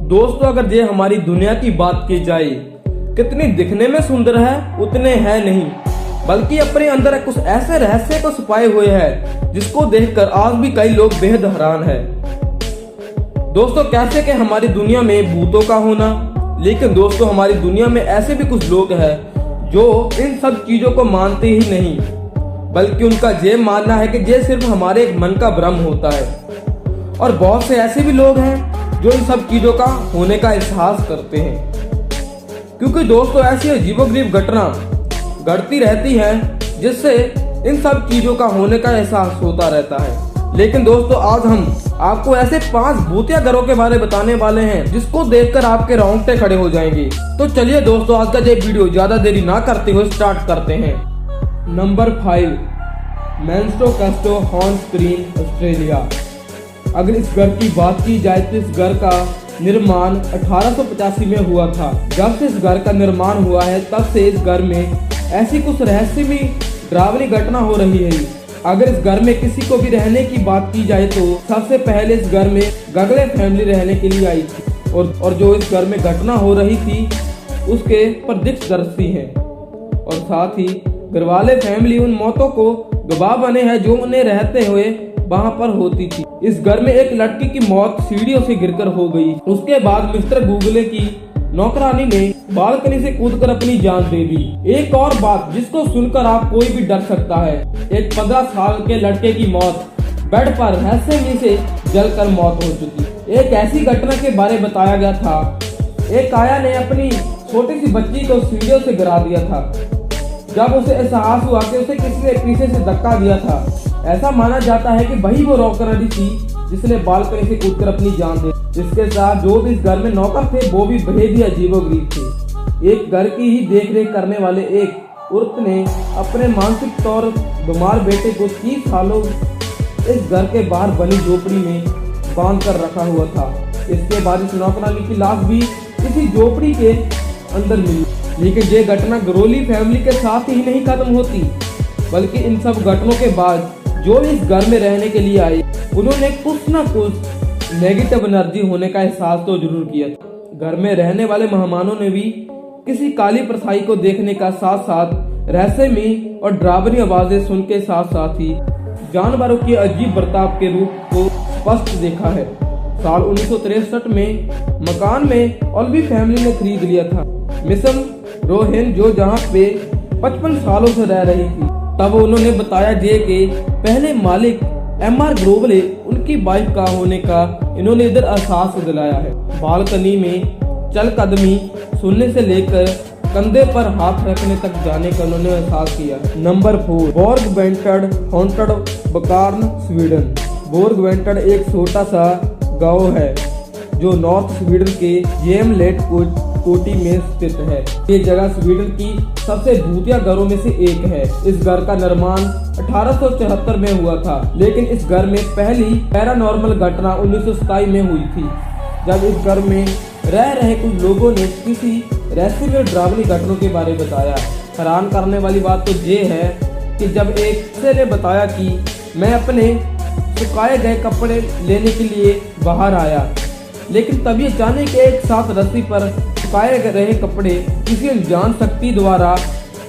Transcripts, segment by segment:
दोस्तों, अगर ये हमारी दुनिया की बात की जाए, कितनी दिखने में सुंदर है उतने है नहीं, बल्कि अपने अंदर कुछ ऐसे रहस्य को छुपाए हुए है जिसको देखकर आज भी कई लोग बेहद हैरान है। दोस्तों, कैसे कि हमारी दुनिया में भूतों का होना, लेकिन दोस्तों हमारी दुनिया में ऐसे भी कुछ लोग हैं जो इन सब चीजों को मानते ही नहीं, बल्कि उनका ये मानना है कि ये सिर्फ हमारे एक मन का भ्रम होता है। और बहुत से ऐसे भी लोग हैं जो इन सब चीजों का होने का एहसास करते हैं, क्योंकि दोस्तों ऐसी अजीबोगरीब घटना घटती रहती है जिससे इन सब चीजों का होने का एहसास होता रहता है। लेकिन दोस्तों आज हम आपको ऐसे 5 भूतिया घरों के बारे में बताने वाले हैं जिसको देखकर आपके रोंगटे खड़े हो जाएंगे। तो चलिए दोस्तों, आज का ये वीडियो ज्यादा देरी ना करते हुए स्टार्ट करते हैं। नंबर 5, मैनस्टो कैस्टो हॉर्न स्प्रिंग, ऑस्ट्रेलिया। अगर इस घर की बात की जाए तो इस घर का निर्माण 1885 में हुआ था। जब से इस घर का निर्माण हुआ है तब से इस घर में ऐसी कुछ रहस्यमयी डरावनी घटना हो रही है। अगर इस घर में किसी को भी रहने की बात की जाए तो सबसे पहले इस घर में गगले फैमिली रहने के लिए आई थी, और जो इस घर में घटना हो रही थी उसके प्रत्यक्षदर्शी हैं, और साथ ही घरवाले फैमिली उन मौतों को गवाह बने हैं जो उन्हें रहते हुए वहाँ पर होती थी। इस घर में एक लड़की की मौत सीढ़ियों से गिरकर हो गई। उसके बाद मिस्टर गूगले की नौकरानी ने बालकनी से कूदकर अपनी जान दे दी। एक और बात जिसको सुनकर आप कोई भी डर सकता है, एक 15 साल के लड़के की मौत बेड पर रहस्यमयी से जलकर मौत हो चुकी। एक ऐसी घटना के बारे में बताया गया था, एक आया ने अपनी छोटी सी बच्ची को सीढ़ियों से गिरा दिया था। जब उसे एहसास हुआ कि उसे किसी ने पीछे से धक्का दिया था, ऐसा माना जाता है कि वही वो नौकरानी थी जिसने बालकनी से कूदकर अपनी जान दे। इसके साथ जो भी इस घर में नौकर थे वो भी बेहद ही अजीबोगरीब थे। एक घर की ही देखरेख करने वाले एक औरत ने अपने मानसिक तौर बीमार बेटे को 30 सालों इस घर के बाहर बनी झोपड़ी में बांध कर रखा हुआ था। इसके बाद इस नौकरानी की लाश भी इसी झोपड़ी के अंदर मिली। लेकिन ये घटना गरोली फैमिली के साथ ही नहीं खत्म होती, बल्कि इन सब घटनाओं के बाद जो इस घर में रहने के लिए आए उन्होंने कुछ न कुछ नेगेटिव एनर्जी होने का एहसास तो जरूर किया था। घर में रहने वाले मेहमानों ने भी किसी काली परछाई को देखने का साथ साथ रहस्यमयी और डरावनी आवाजें सुन के साथ साथ ही जानवरों के अजीब बर्ताव के रूप को स्पष्ट देखा है। साल 1963 में मकान में ओल्वी फैमिली ने खरीद लिया था। मिशन रोहेन जो जहाँ पे 55 सालों से रह रही थी, तब उन्होंने बताया कि पहले मालिक एमआर ग्रोवले उनकी वाइफ का होने का इन्होंने इधर एहसास दिलाया है। बालकनी में चलकदमी सुनने से लेकर कंधे पर हाथ रखने तक जाने का उन्होंने एहसास किया। नंबर 4, बोर्गवेंटेड हॉन्टेड बकार्न, स्वीडन। बोर्गवेंटेड एक छोटा सा गांव है जो नॉर्थ स्वीडन के जेमलेट कोटी में स्थित है। ये जगह स्वीडन की सबसे भूतिया घरों में से एक है। इस घर का निर्माण 1874 में हुआ था, लेकिन इस घर में पहली पैरानॉर्मल घटना 1927 में हुई थी, जब इस घर में रह रहे कुछ लोगों ने किसी रहस्यमय डरावनी घटनाओं के बारे में बताया। हैरान करने वाली बात तो ये है कि जब एक ने बताया कि मैं अपने सुखाए गए कपड़े लेने के लिए बाहर आया, लेकिन तभी अचानक एक साथ रस्सी पर सुखाए रहे कपड़े किसी अनजान शक्ति द्वारा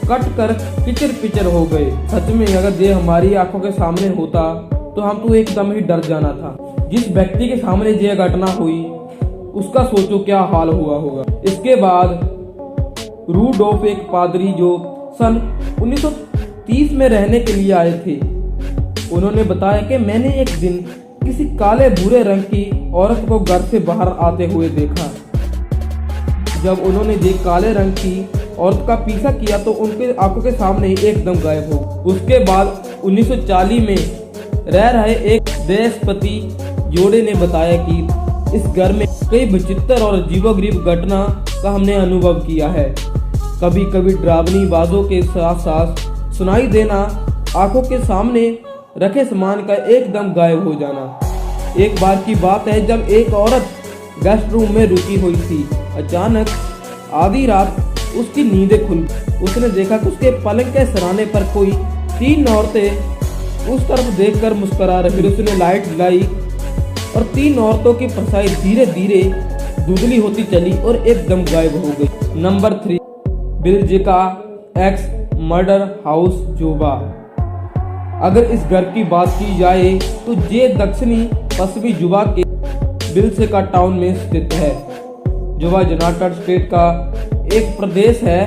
कट कर किचर पिचर हो गए। सच में अगर ये हमारी आंखों के सामने होता तो हम तो एकदम ही डर जाना था। जिस व्यक्ति के सामने ये घटना हुई उसका सोचो क्या हाल हुआ होगा। इसके बाद रूडोल्फ एक पादरी जो सन 1930 में रहने के लिए आए थे, उन्होंने बताया कि मैंने एक दिन किसी काले भूरे रंग की औरत को घर से बाहर आते हुए देखा। जब उन्होंने ये काले रंग की औरत का पीछा किया तो उनके आंखों के सामने ही एकदम गायब हो। उसके बाद 1940 में रह रहे एक देशपति जोड़े ने बताया कि इस घर में कई विचित्र और अजीबोगरीब घटना का हमने अनुभव किया है। कभी कभी डरावनी आवाजों के साथ साथ सुनाई देना, आंखों के सामने रखे सामान का एकदम गायब हो जाना। एक बार की बात है जब एक औरत गेस्ट रूम में रुकी हुई थी, अचानक आधी रात उसकी नींदें खुल। उसने देखा कि उसके पलंग के सराहने पर कोई 3 औरतें उस तरफ देखकर मुस्कुरा रही। फिर उसने लाइट जलाई और 3 औरतों की परछाई धीरे धीरे धुंधली होती चली और एकदम गायब हो गई। नंबर 3, बिल का एक्स मर्डर हाउस जोबा। अगर इस घर की बात की जाए तो ये दक्षिणी पश्चिमी जुबा के बिल का टाउन में स्थित है। जुबा यूनाइटेड स्टेट का एक प्रदेश है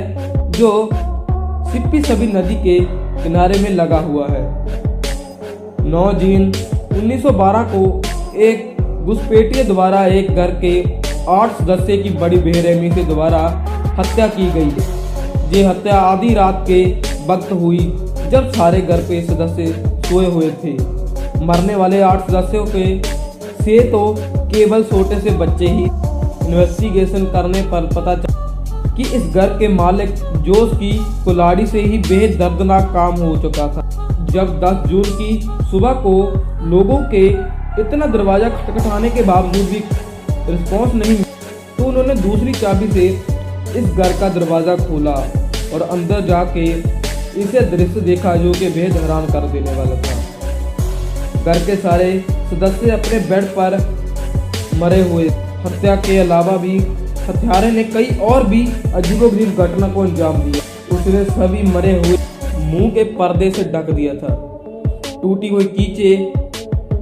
जो सिप्पीसबी नदी के किनारे में लगा हुआ है। 9 जून 1912 को एक घुसपैठिए द्वारा एक घर के 8 सदस्य की बड़ी बेरहमी से द्वारा हत्या की गई। ये हत्या आधी रात के वक्त हुई जब सारे घर पे सदस्य सोए हुए थे। मरने वाले 8 सदस्यों के से तो केवल छोटे से बच्चे ही। इन्वेस्टिगेशन करने पर पता चला कि इस घर के मालिक जोश की कुल्हाड़ी से ही बेहद दर्दनाक काम हो चुका था। जब 10 जून की सुबह को लोगों के इतना दरवाजा खटखटाने के बावजूद भी रिस्पॉन्स नहीं तो उन्होंने दूसरी चाबी से इस घर का दरवाज़ा खोला और अंदर जाके इसे दृश्य देखा जो कि बेहद हैरान कर देने वाला था। घर के सारे सदस्य अपने बेड पर मरे हुए। हत्या के अलावा भी हत्यारे ने कई और भी अजीबोगरीब घटना को अंजाम दिया। उसने सभी मरे हुए मुंह के पर्दे से ढक दिया था। टूटी हुई कीचे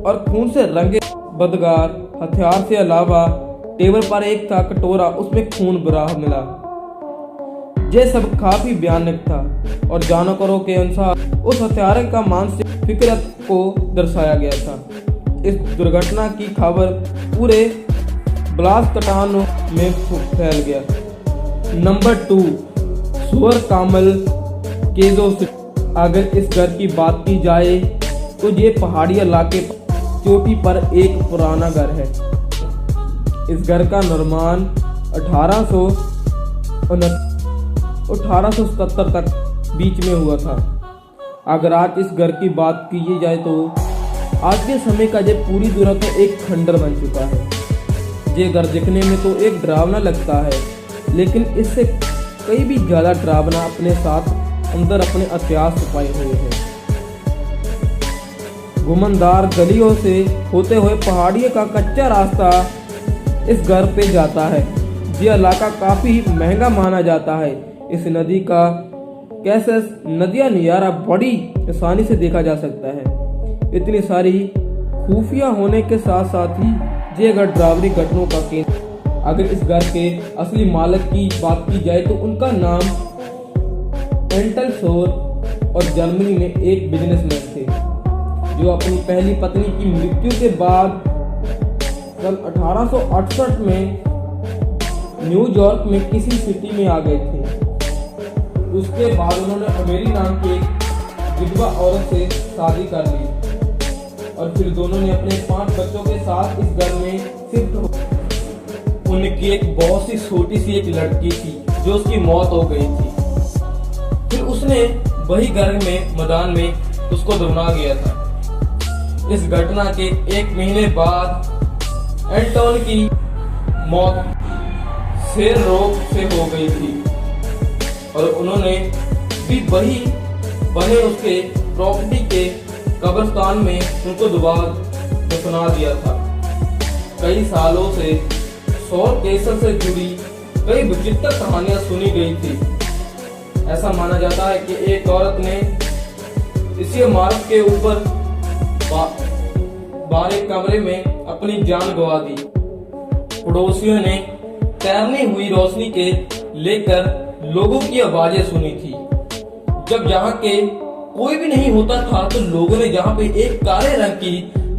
और खून से रंगे बदगार हथियार से अलावा टेबल पर एक था कटोरा, उसमें खून भरा मिला। यह सब काफी भयानक था और जानकारों के अनुसार उस हत्यारे का मानसिक फिक्रत को दर्शाया गया था। इस दुर्घटना की खबर पूरे बलासकटान में फैल गया। नंबर 2, सुअर कामल केजो। अगर इस घर की बात की जाए तो ये पहाड़ी इलाके चोटी पर एक पुराना घर है। इस घर का निर्माण 1877 तक बीच में हुआ था। अगर आज इस घर की बात की जाए तो आज के समय का ये पूरी तरह से एक खंडर बन चुका है। ये घर दिखने में तो एक डरावना लगता है, लेकिन इससे कई भी ज्यादा डरावना अपने साथ अंदर अपने इतिहास छुपाए हुए हैं। घुमनदार गलियों से होते हुए पहाड़ियों का कच्चा रास्ता इस घर पे जाता है। यह इलाका काफी महंगा माना जाता है। इस नदी का कैसे नदियां नजारा बड़ी आसानी से देखा जा सकता है। इतनी सारी खूफिया होने के साथ साथ ही ये घर डरावनी घटनाओं का केंद्र। अगर इस घर के असली मालिक की बात की जाए तो उनका नाम एंटल शोर और जर्मनी में एक बिजनेसमैन थे जो अपनी पहली पत्नी की मृत्यु के बाद सन 1868 में न्यूयॉर्क में किसी सिटी में आ गए थे। उसके बाद उन्होंने अमेरी नाम की एक विधवा औरत से शादी कर ली और फिर दोनों ने अपने 5 बच्चों के साथ इस घर में शिफ्ट हो। उनकी एक बहुत सी छोटी सी एक लड़की थी जो उसकी मौत हो गई थी। फिर उसने वही घर में मैदान में उसको दफना गया था। इस घटना के 1 महीने बाद एंटोन की मौत शेर रोग से हो गई थी और उन्होंने भी वही बने उसके प्रॉपर्टी के कब्रिस्तान में उनको दोबारा दफना दिया था। कई सालों से सौर केसर से जुड़ी कई विचित्र कहानियां सुनी गई थी। ऐसा माना जाता है कि एक औरत ने इसी इमारत के ऊपर बाहर एक कमरे में अपनी जान गंवा दी। पड़ोसियों ने तैरनी हुई रोशनी के लेकर लोगों की आवाजें सुनी थी। जब यहाँ के कोई भी नहीं होता था तो लोगों ने यहाँ पे एक काले रंग की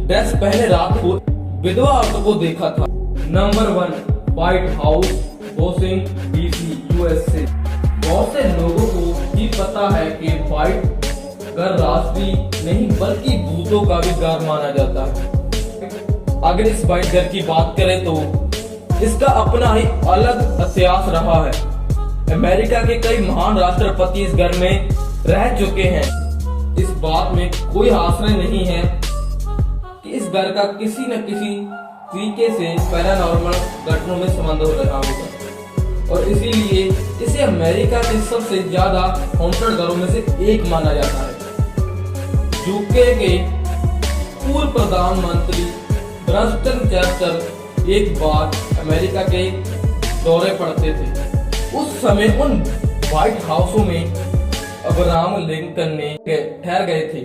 ड्रेस पहने रात को विधवा औरत को देखा था। Number 1, white house, Washington DC, USA. बहुत से लोगों को ये पता है कि व्हाइट घर राष्ट्रीय नहीं बल्कि दूतों का भी घर माना जाता है। अगर इस व्हाइट घर की बात करें तो इसका अपना ही अलग इतिहास रहा है। अमेरिका के कई महान राष्ट्रपति इस घर में रह चुके हैं। इस बात में कोई आश्चर्य नहीं है कि इस घर का किसी न किसी तरीके से पैरानॉर्मल घटनाओं में संबंध रहा होगा और इसीलिए इसे अमेरिका के सबसे ज्यादा हॉन्टेड घरों में से एक माना जाता है। यूके के पूर्व प्रधानमंत्री विंस्टन चर्चिल एक बार अमेरिका के दौरे पड़ते थे। उस समय उन व्हाइट हाउसों में अब्राहम लिंकन ने ठहर गए थे।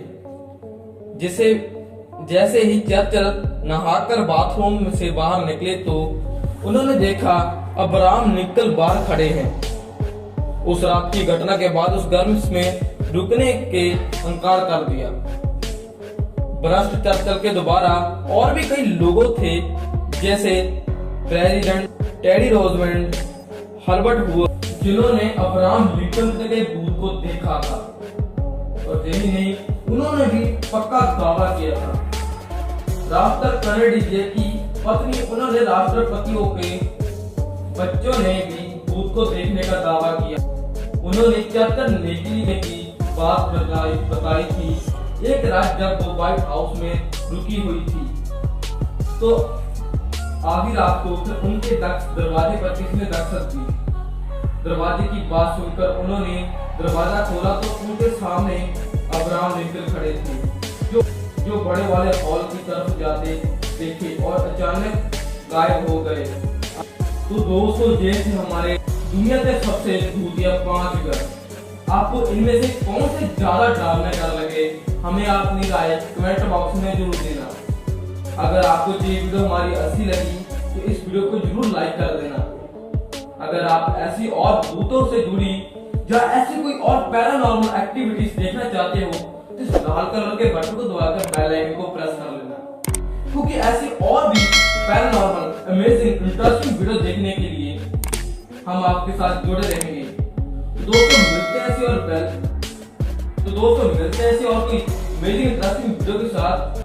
जैसे ही चर्चिल नहाकर बाथरूम से बाहर निकले तो उन्होंने देखा अब्राहम लिंकन बाहर खड़े हैं। उस रात की घटना के बाद उस घर में रुकने के इनकार कर दिया। भ्रष्ट चर्चिल के दोबारा और भी कई लोगों थे, जैसे प्रेसिडेंट टेडी रोजवेल्ट, हर्बर्ट हुवर, जिन्होंने अब्राहम लिंकन के दूध को देखा था। और यही नहीं, उन्होंने भी पक्का दावा किया था। राफ्टर कैनेडी की पत्नी, उन्होंने राष्ट्रपतियों के बच्चों ने भी दूध को देखने का दावा किया। उन्होंने चर्चिल ने की बात बताई थी। एक रात जब वो व्हाइट हाउस में रुकी हुई थी तो आधी रात को फिर उनके दरवाजे पर किसी ने दस्तक दी। दरवाजे की बात सुनकर उन्होंने दरवाजा खोला तो उनके सामने अब्राहम लिंकन खड़े थे, जो बड़े वाले हॉल की तरफ जाते देखे और अचानक गायब हो गए। तो दोस्तों, ये थे हमारे दुनिया के सबसे भूतिया 5 घर। आपको इनमें से कौन से ज्यादा डरावने डर लगे, हमें अपनी राय कमेंट बॉक्स में जरूर देना। अगर आपको ये वीडियो हमारी अच्छी लगी तो इस वीडियो को जरूर लाइक कर देना। अगर आप ऐसी और भूतों से जुड़ी या ऐसी कोई और पैरानॉर्मल एक्टिविटीज देखना चाहते हो तो इस लाल कलर के बटन को दबाकर बेल आइकन को प्रेस कर लेना, क्योंकि ऐसी और भी पैरानॉर्मल, अमेजिंग, इंटरेस्टिंग वीडियो देखने के लिए हम आपके साथ जुड़े रहेंगे। दोस्तों मिलते हैं ऐसी और कोई अमेजिंग इंटरेस्टिंग वीडियो के साथ।